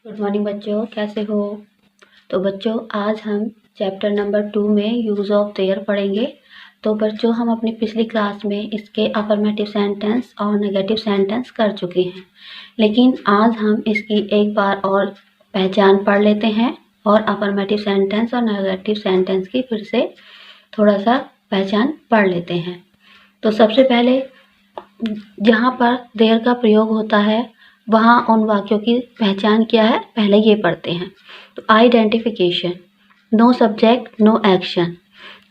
Good morning बच्चों, कैसे हो। तो बच्चों आज हम चैप्टर नंबर 2 में यूज़ ऑफ देयर पढ़ेंगे। तो बच्चों हम अपनी पिछली क्लास में इसके अफर्मेटिव सेंटेंस और नेगेटिव सेंटेंस कर चुके हैं, लेकिन आज हम इसकी एक बार और पहचान पढ़ लेते हैं और अफर्मेटिव सेंटेंस और नेगेटिव सेंटेंस की फिर से थोड़ा सा पहचान पढ़ लेते हैं। तो सबसे पहले जहाँ पर देयर का प्रयोग होता है वहाँ उन वाक्यों की पहचान क्या है, पहले ये पढ़ते हैं। तो identification, no subject no action.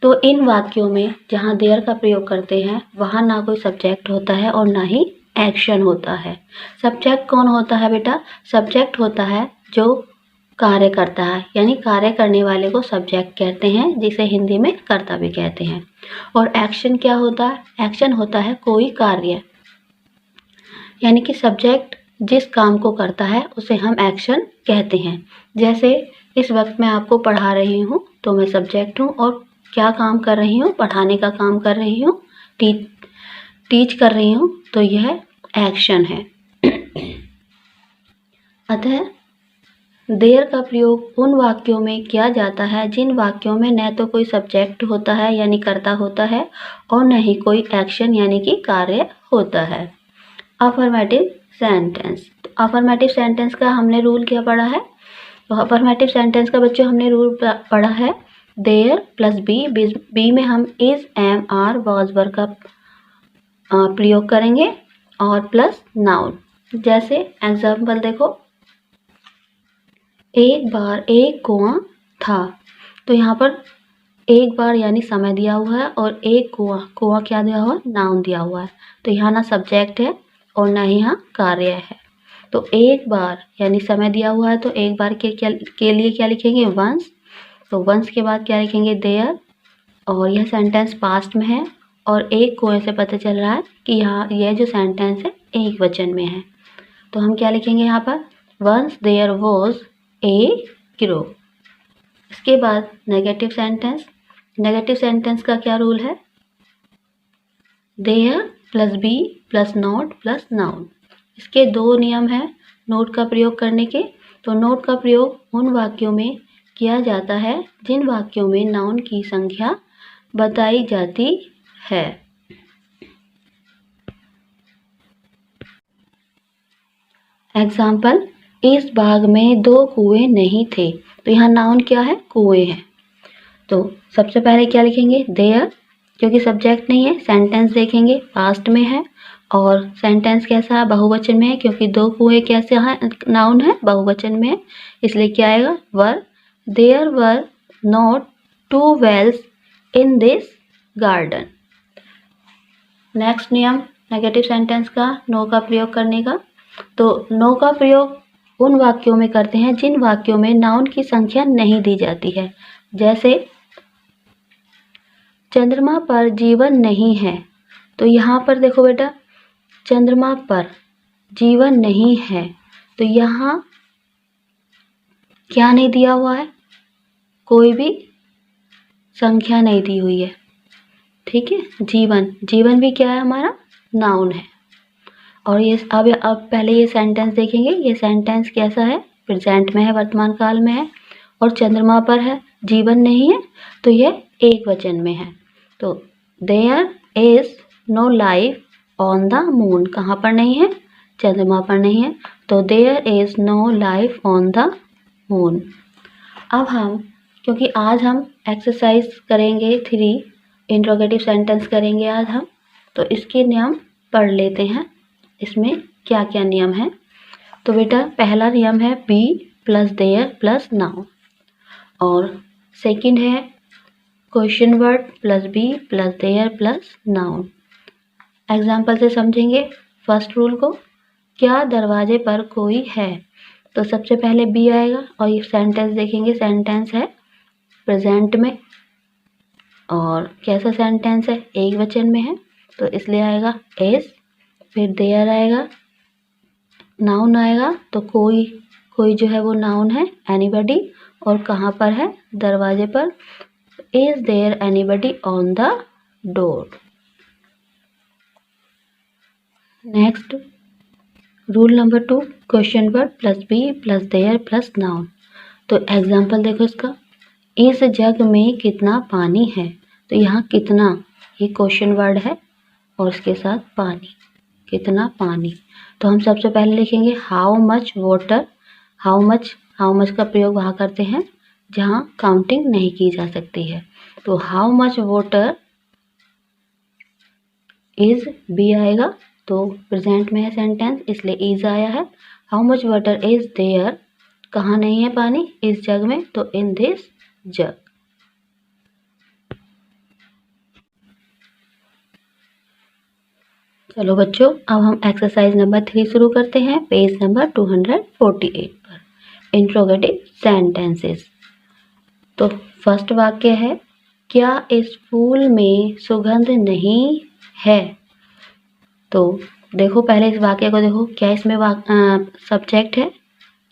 तो इन वाक्यों में जहाँ देयर का प्रयोग करते हैं वहाँ ना कोई सब्जेक्ट होता है और ना ही एक्शन होता है। सब्जेक्ट कौन होता है बेटा? सब्जेक्ट होता है जो कार्य करता है, यानी कार्य करने वाले को सब्जेक्ट कहते हैं, जिसे हिंदी में कर्ता भी कहते हैं। और एक्शन क्या होता है? एक्शन होता है कोई कार्य, यानी कि सब्जेक्ट जिस काम को करता है उसे हम एक्शन कहते हैं। जैसे इस वक्त मैं आपको पढ़ा रही हूँ तो मैं सब्जेक्ट हूँ और क्या काम कर रही हूँ? पढ़ाने का काम कर रही हूँ, टीच कर रही हूँ, तो यह एक्शन है। अतः देयर का प्रयोग उन वाक्यों में किया जाता है जिन वाक्यों में न तो कोई सब्जेक्ट होता है यानी कर्ता होता है और न ही कोई एक्शन यानी कि कार्य होता है। अफर्मेटिव सेंटेंस, तो अफर्मेटिव सेंटेंस का हमने रूल क्या पढ़ा है? तो अफर्मेटिव सेंटेंस का बच्चों हमने रूल पढ़ा है देयर प्लस बी, बी में हम इज, एम, आर, वाज, वर का प्रयोग करेंगे और प्लस नाउन। जैसे एग्जाम्पल देखो, एक बार एक कुआं था। तो यहाँ पर एक बार यानी समय दिया हुआ है और एक कुआं, कुआं क्या दिया हुआ है? नाउन दिया हुआ है। तो यहाँ ना सब्जेक्ट है और ना ही यहाँ कार्य है। तो एक बार यानी समय दिया हुआ है, तो एक बार के लिए क्या लिखेंगे? वंस। तो वंस के बाद क्या लिखेंगे? देयर। और यह सेंटेंस पास्ट में है और एक कुएं से पता चल रहा है कि यहाँ यह जो सेंटेंस है एक वचन में है। तो हम क्या लिखेंगे यहाँ पर? Once there was a crow. इसके बाद नेगेटिव सेंटेंस, नेगेटिव सेंटेंस का क्या रूल है? There plus be plus not plus noun. इसके दो नियम हैं नोट का प्रयोग करने के। तो नोट का प्रयोग उन वाक्यों में किया जाता है जिन वाक्यों में नाउन की संख्या बताई जाती है। एग्जाम्पल, इस बाग में 2 कुएं नहीं थे। तो यहाँ नाउन क्या है? कुएं है। तो सबसे पहले क्या लिखेंगे? देयर, क्योंकि सब्जेक्ट नहीं है। सेंटेंस देखेंगे पास्ट में है और सेंटेंस कैसा है? बहुवचन में है, क्योंकि 2 कुएं कैसे है? नाउन है, बहुवचन में है, इसलिए क्या आएगा? Were. There were not 2 wells in this garden. Next नियम नेगेटिव सेंटेंस का, नो का प्रयोग करने का। तो नो का प्रयोग उन वाक्यों में करते हैं जिन वाक्यों में नाउन की संख्या नहीं दी जाती है। जैसे चंद्रमा पर जीवन नहीं है। तो यहाँ पर देखो बेटा, चंद्रमा पर जीवन नहीं है, तो यहाँ क्या नहीं दिया हुआ है? कोई भी संख्या नहीं दी हुई है, ठीक है। जीवन, जीवन भी क्या है? हमारा नाउन है। और ये अब पहले ये सेंटेंस देखेंगे। ये सेंटेंस कैसा है? प्रेजेंट में है, वर्तमान काल में है और चंद्रमा पर है, जीवन नहीं है, तो ये एक वचन में है। तो there is no life on the moon. कहाँ पर नहीं है? चंद्रमा पर नहीं है, तो there is no life on the moon. अब हम, क्योंकि आज हम एक्सरसाइज करेंगे 3, इंट्रोगेटिव सेंटेंस करेंगे आज हम, तो इसके नियम पढ़ लेते हैं। इसमें क्या क्या नियम है? तो बेटा पहला नियम है be plus there plus noun, और सेकंड है question word plus be plus there plus noun. Example से समझेंगे फर्स्ट रूल को। क्या दरवाजे पर कोई है? तो सबसे पहले बी आएगा और ये सेंटेंस देखेंगे, सेंटेंस है प्रेजेंट में और कैसा सेंटेंस है? एक वचन में है, तो इसलिए आएगा इज। फिर देयर आएगा, नाउन आएगा, तो कोई जो है वो नाउन है, एनीबडी, और कहाँ पर है? दरवाजे पर। Is there anybody on the door. Next rule number 2, question word plus be plus there plus noun. तो एग्जाम्पल देखो इसका, इस जग में कितना पानी है। तो यहाँ कितना, ये क्वेश्चन वर्ड है और उसके साथ पानी, कितना पानी। तो हम सबसे पहले लिखेंगे how much water. How much का प्रयोग वहाँ करते हैं जहाँ काउंटिंग नहीं की जा सकती है। तो how much water is, be आएगा, तो प्रेजेंट में है सेंटेंस इसलिए इज आया है। How much water is there, कहाँ नहीं है पानी, इस जग में, तो इन दिस जग। चलो बच्चों, अब हम एक्सरसाइज नंबर 3 शुरू करते हैं, पेज नंबर 248 पर। Interrogative sentences. तो फर्स्ट वाक्य है, क्या इस फूल में सुगंध नहीं है। तो देखो पहले इस वाक्य को देखो, क्या इसमें सब्जेक्ट है,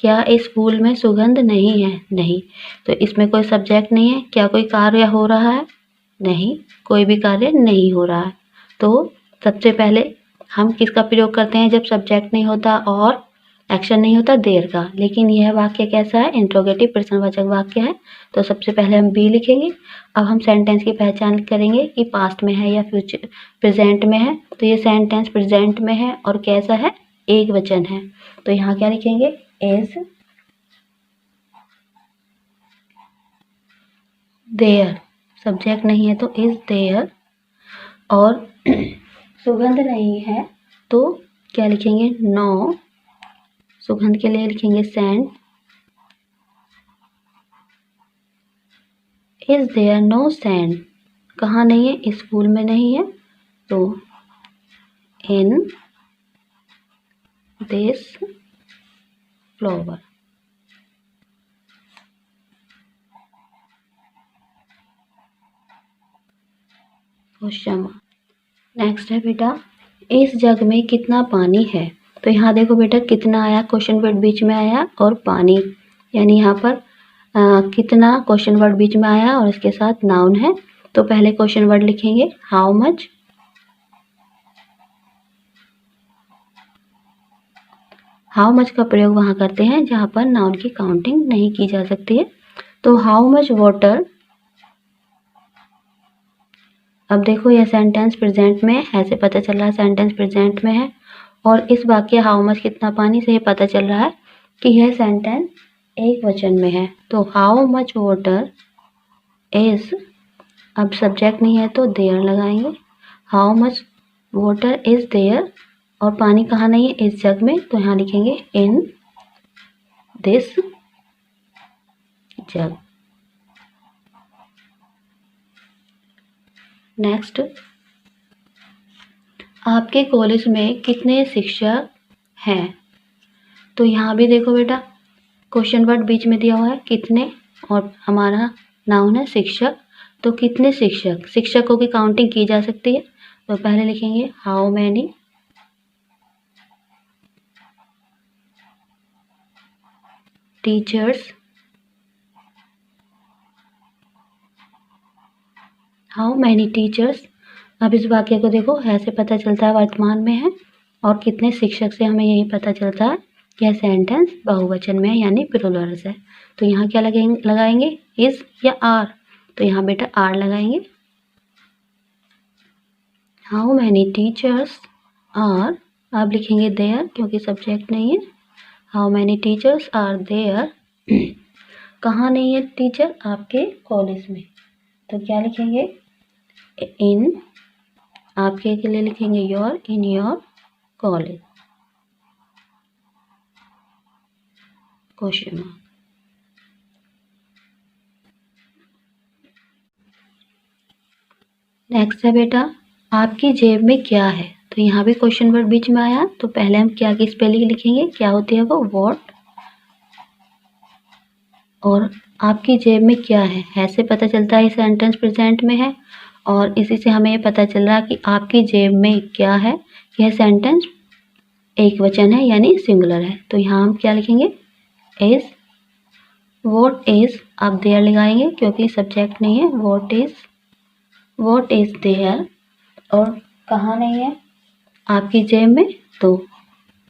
क्या इस फूल में सुगंध नहीं है, नहीं। तो इसमें कोई सब्जेक्ट नहीं है, क्या कोई कार्य हो रहा है, नहीं, कोई भी कार्य नहीं हो रहा है। तो सबसे पहले हम किसका प्रयोग करते हैं जब सब्जेक्ट नहीं होता और एक्शन नहीं होता, देयर का। लेकिन यह वाक्य कैसा है, इंट्रोगेटिव प्रश्नवाचक वाक्य है। तो सबसे पहले हम बी लिखेंगे। अब हम सेंटेंस की पहचान करेंगे कि पास्ट में है या फ्यूचर प्रेजेंट में है। तो ये सेंटेंस प्रेजेंट में है और कैसा है, एक वचन है। तो यहाँ क्या लिखेंगे, इज देयर, सब्जेक्ट नहीं है तो इज देयर, और सुगंध नहीं है तो क्या लिखेंगे, नो, सुगंध के लिए लिखेंगे scent. Is there no scent, कहाँ नहीं है, इस फूल में नहीं है, तो in this flower. Question next है बेटा, इस जग में कितना पानी है। तो यहाँ देखो बेटा कितना आया, क्वेश्चन वर्ड बीच में आया, और पानी, यानी यहाँ पर कितना क्वेश्चन वर्ड बीच में आया और इसके साथ नाउन है। तो पहले क्वेश्चन वर्ड लिखेंगे हाउ मच, हाउ मच का प्रयोग वहाँ करते हैं जहाँ पर नाउन की काउंटिंग नहीं की जा सकती है। तो हाउ मच वाटर, अब देखो यह सेंटेंस प्रेजेंट में है, ऐसे पता चल रहा है सेंटेंस प्रेजेंट में है, और इस वाक्य हाउ मच कितना पानी से ये पता चल रहा है कि यह सेंटेंस एक वचन में है। तो हाउ मच वाटर इज, अब सब्जेक्ट नहीं है तो देयर लगाएंगे, how much water is there, और पानी कहाँ नहीं है, इस जग में, तो यहाँ लिखेंगे इन दिस जग। नेक्स्ट, आपके कॉलेज में कितने शिक्षक हैं। तो यहाँ भी देखो बेटा क्वेश्चन वर्ड बीच में दिया हुआ है कितने, और हमारा नाउन है शिक्षक। तो कितने शिक्षक, शिक्षकों की काउंटिंग की जा सकती है। तो पहले लिखेंगे how many teachers, how many teachers. अब इस वाक्य को देखो, ऐसे पता चलता है वर्तमान में है, और कितने शिक्षक से हमें यही पता चलता है यह सेंटेंस बहुवचन में है, यानी प्लूरल्स है। तो यहाँ क्या लगाएंगे इज या आर। तो यहाँ बेटा आर लगाएंगे। हाउ मैनी टीचर्स आर, अब लिखेंगे देयर क्योंकि सब्जेक्ट नहीं है। How many teachers are there, कहाँ नहीं है टीचर, आपके कॉलेज में। तो क्या लिखेंगे, इन, आपके के लिए लिखेंगे your, in your college. Question mark. Next है बेटा, आपकी जेब में क्या है। तो यहाँ भी क्वेश्चन वर्ड बीच में आया, तो पहले हम क्या की स्पेलिंग लिखेंगे, क्या होती है वो, वॉट, और आपकी जेब में क्या है, ऐसे पता चलता है सेंटेंस प्रेजेंट में है, और इसी से हमें ये पता चल रहा है कि आपकी जेब में क्या है, यह सेंटेंस एक वचन है यानी सिंगुलर है। तो यहाँ हम क्या लिखेंगे, इज, वॉट इज, आप देयर लगाएंगे क्योंकि सब्जेक्ट नहीं है, वॉट इज देयर, और कहाँ नहीं है आपकी जेब में, तो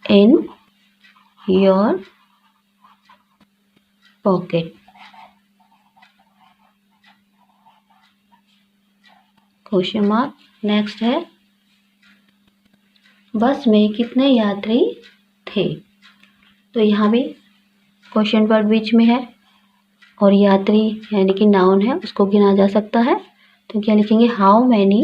in your pocket. Question mark. Next है बस में कितने यात्री थे। तो यहाँ भी क्वेश्चन वर्ड बीच में है और यात्री यानी कि नाउन है, उसको गिना जा सकता है। तो क्या लिखेंगे, हाउ मैनी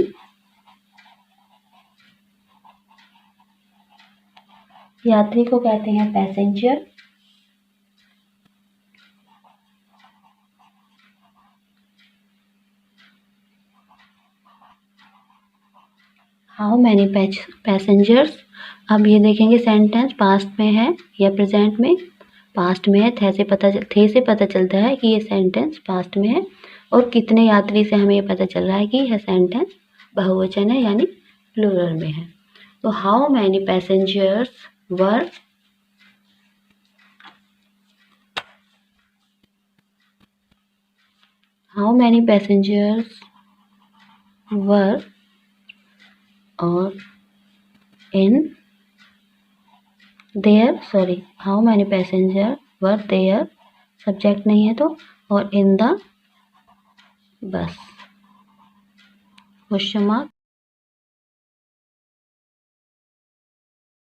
यात्री को कहते हैं पैसेंजर। How many passengers. अब ये देखेंगे सेंटेंस पास्ट में है या प्रेजेंट में। पास्ट में है, थे से पता चलता है कि ये सेंटेंस पास्ट में है, और कितने यात्री से हमें ये पता चल रहा है कि यह सेंटेंस बहुवचन है यानी प्लूरल में है। तो हाउ मैनी पैसेंजर्स वर और in there, sorry, how many passenger were there, subject नहीं है तो, और in the bus. Question mark.